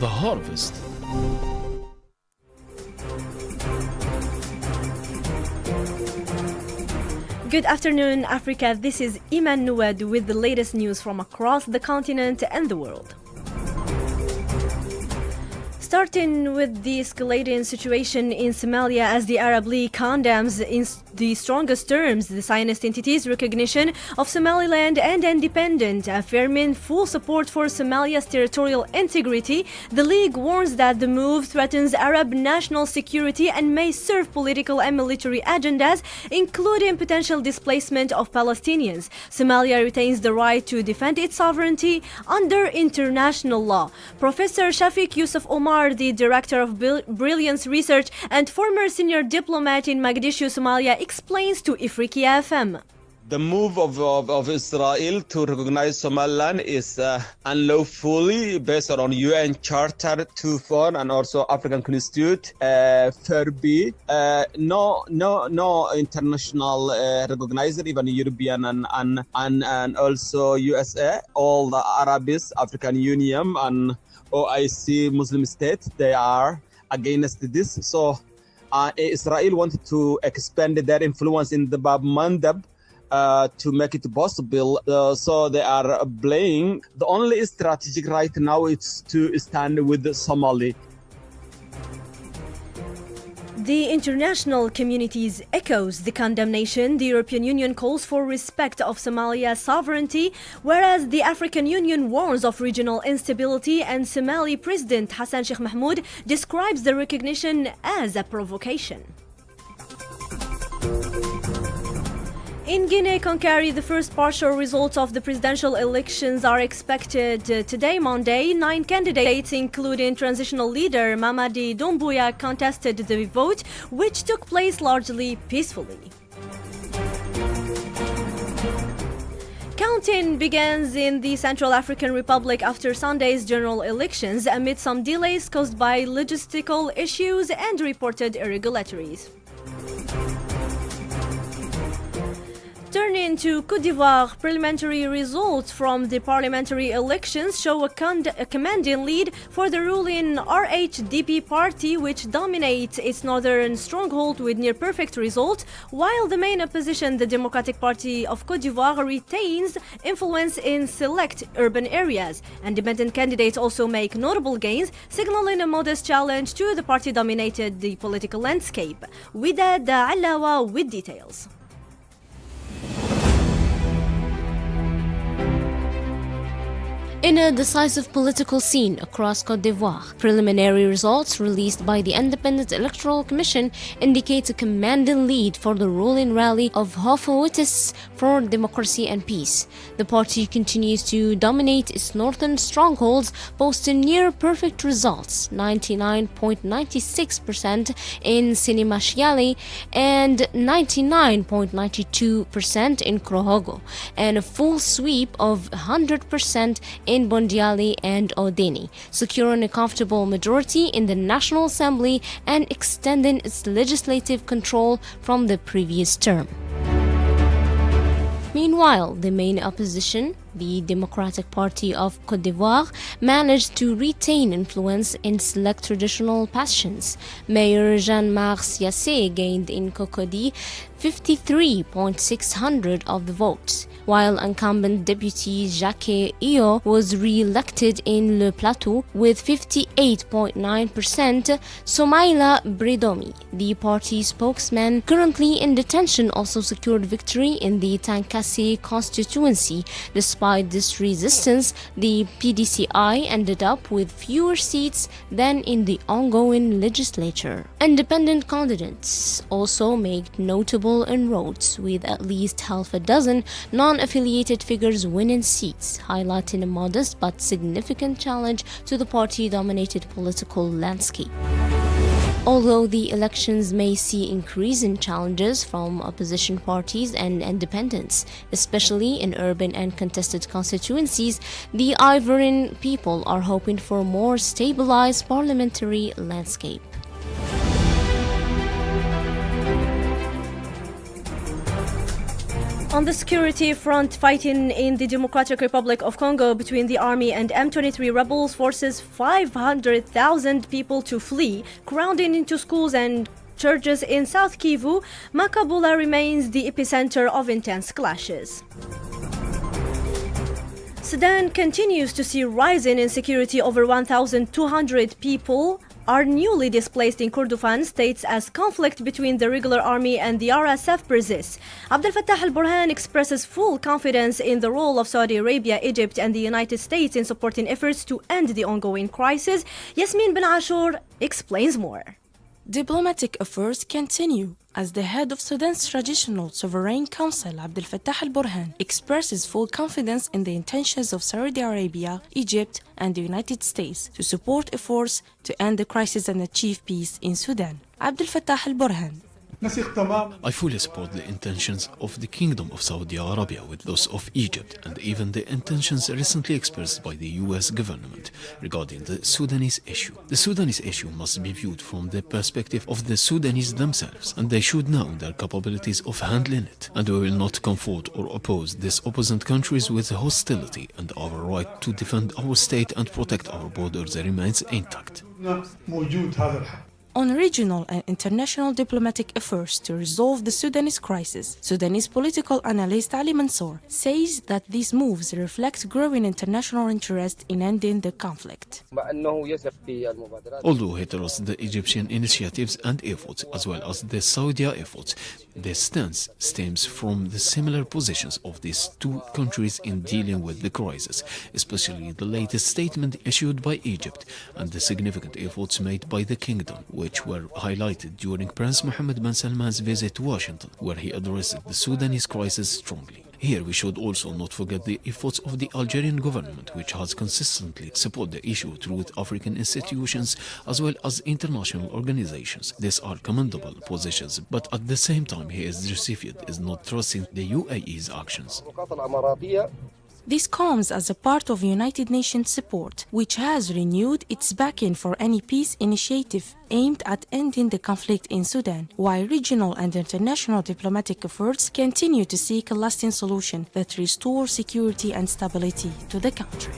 the harvest. Good afternoon, Africa. This is Imene Nouad with the latest news from across the continent and the world. Starting with the escalating situation in Somalia, as the Arab League condemns in the strongest terms the Zionist entity's recognition of Somaliland and independence, affirming full support for Somalia's territorial integrity. The League warns that the move threatens Arab national security and may serve political and military agendas, including potential displacement of Palestinians. Somalia retains the right to defend its sovereignty under international law. Professor Shafiq Yusuf Omar, the director of Brilliance Research and former senior diplomat in Mogadishu, Somalia, explains to Ifriqiya FM. The move of Israel to recognize Somaliland is unlawfully based on UN Charter 2.4 and also African Constitute 4B. No international recognizer, even European and also USA, all the Arabs, African Union and OIC Muslim states, they are against this. So Israel wanted to expand their influence in the Bab Mandab to make it possible. So they are playing. The only strategic right now is to stand with the Somali. The international community echoes the condemnation. The European Union calls for respect of Somalia's sovereignty, whereas the African Union warns of regional instability, and Somali President Hassan Sheikh Mahmoud describes the recognition as a provocation. In Guinea-Conakry, the first partial results of the presidential elections are expected today, Monday. 9 candidates, including transitional leader Mamadi Doumbouya, contested the vote, which took place largely peacefully. Counting begins in the Central African Republic after Sunday's general elections amid some delays caused by logistical issues and reported irregularities. Turning to Côte d'Ivoire, preliminary results from the parliamentary elections show a commanding lead for the ruling RHDP party, which dominates its northern stronghold with near-perfect results, while the main opposition, the Democratic Party of Côte d'Ivoire, retains influence in select urban areas. Independent candidates also make notable gains, signaling a modest challenge to the party-dominated the political landscape. Widad Alawa with details. In a decisive political scene across Côte d'Ivoire, preliminary results released by the Independent Electoral Commission indicate a commanding lead for the ruling rally of Hofoutists for Democracy and Peace. The party continues to dominate its northern strongholds, posting near-perfect results, 99.96% in Sinimashiali and 99.92% in Krohogo, and a full sweep of 100% in Bondiali and Odeni, securing a comfortable majority in the National Assembly and extending its legislative control from the previous term. Meanwhile, the main opposition, the Democratic Party of Côte d'Ivoire, managed to retain influence in select traditional bastions. Mayor Jean-Marc Siassé gained in Cocody 53.600 of the votes, while incumbent deputy Jacques Iyo was re-elected in Le Plateau with 58.9%. Somaila Bredomi, the party spokesman currently in detention, also secured victory in the Tankasi constituency. Despite this resistance, the PDCI ended up with fewer seats than in the ongoing legislature. Independent candidates also made notable inroads, with at least half a dozen non-affiliated figures winning seats, highlighting a modest but significant challenge to the party-dominated political landscape. Although the elections may see increasing challenges from opposition parties and independents, especially in urban and contested constituencies, the Ivorian people are hoping for a more stabilized parliamentary landscape. On the security front, fighting in the Democratic Republic of Congo between the army and M23 rebels forces 500,000 people to flee, crowding into schools and churches in South Kivu. Makabula remains the epicenter of intense clashes. Sudan continues to see rising insecurity. Over 1,200 people are newly displaced in Kordofan states as conflict between the regular army and the RSF persists. Abdel Fattah al-Burhan expresses full confidence in the role of Saudi Arabia, Egypt and the United States in supporting efforts to end the ongoing crisis. Yasmin bin Ashur explains more. Diplomatic efforts continue as the head of Sudan's Traditional Sovereign Council, Abdel Fattah al-Burhan, expresses full confidence in the intentions of Saudi Arabia, Egypt, and the United States to support efforts to end the crisis and achieve peace in Sudan. Abdel Fattah al-Burhan. I fully support the intentions of the Kingdom of Saudi Arabia with those of Egypt and even the intentions recently expressed by the US government regarding the Sudanese issue. The Sudanese issue must be viewed from the perspective of the Sudanese themselves, and they should know their capabilities of handling it. And we will not comfort or oppose these opposite countries with hostility, and our right to defend our state and protect our borders remains intact. On regional and international diplomatic efforts to resolve the Sudanese crisis, Sudanese political analyst Ali Mansour says that these moves reflect growing international interest in ending the conflict. Although he trusts the Egyptian initiatives and efforts as well as the Saudi efforts, their stance stems from the similar positions of these two countries in dealing with the crisis, especially the latest statement issued by Egypt and the significant efforts made by the kingdom, which were highlighted during Prince Mohammed bin Salman's visit to Washington, where he addressed the Sudanese crisis strongly. Here we should also not forget the efforts of the Algerian government, which has consistently supported the issue through African institutions as well as international organizations. These are commendable positions, but at the same time his recipient is not trusting the UAE's actions. This comes as a part of United Nations support, which has renewed its backing for any peace initiative aimed at ending the conflict in Sudan, while regional and international diplomatic efforts continue to seek a lasting solution that restores security and stability to the country.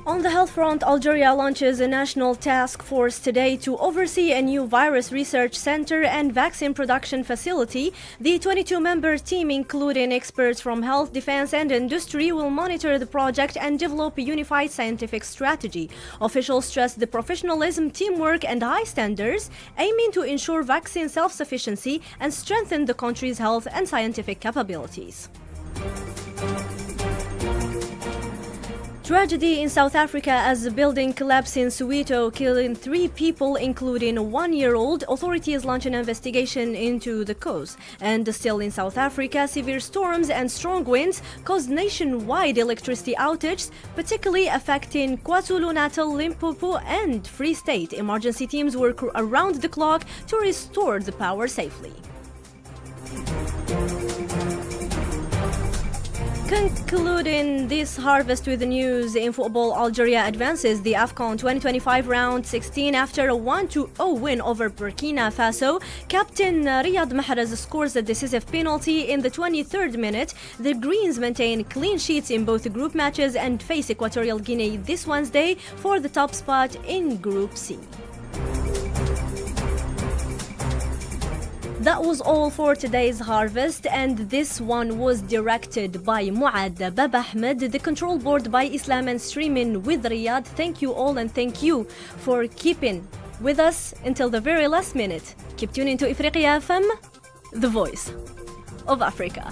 On the health front, Algeria launches a national task force today to oversee a new virus research center and vaccine production facility. The 22-member team, including experts from health, defense, and industry, will monitor the project and develop a unified scientific strategy. Officials stress the professionalism, teamwork, and high standards, aiming to ensure vaccine self-sufficiency and strengthen the country's health and scientific capabilities. Tragedy in South Africa as a building collapsed in Soweto, killing 3 people, including a 1-year-old. Authorities launch an investigation into the cause. And still in South Africa, severe storms and strong winds caused nationwide electricity outages, particularly affecting KwaZulu-Natal, Limpopo, and Free State. Emergency teams work around the clock to restore the power safely. Concluding this harvest with the news, in football, Algeria advances the AFCON 2025 round 16 after a 1-0 win over Burkina Faso. Captain Riyad Mahrez scores a decisive penalty in the 23rd minute. The Greens maintain clean sheets in both group matches and face Equatorial Guinea this Wednesday for the top spot in Group C. That was all for today's harvest, and this one was directed by Muad Baba Ahmed, the control board by Islam and streaming with Riyadh. Thank you all, and thank you for keeping with us until the very last minute. Keep tuning to Ifriqiya FM, the voice of Africa.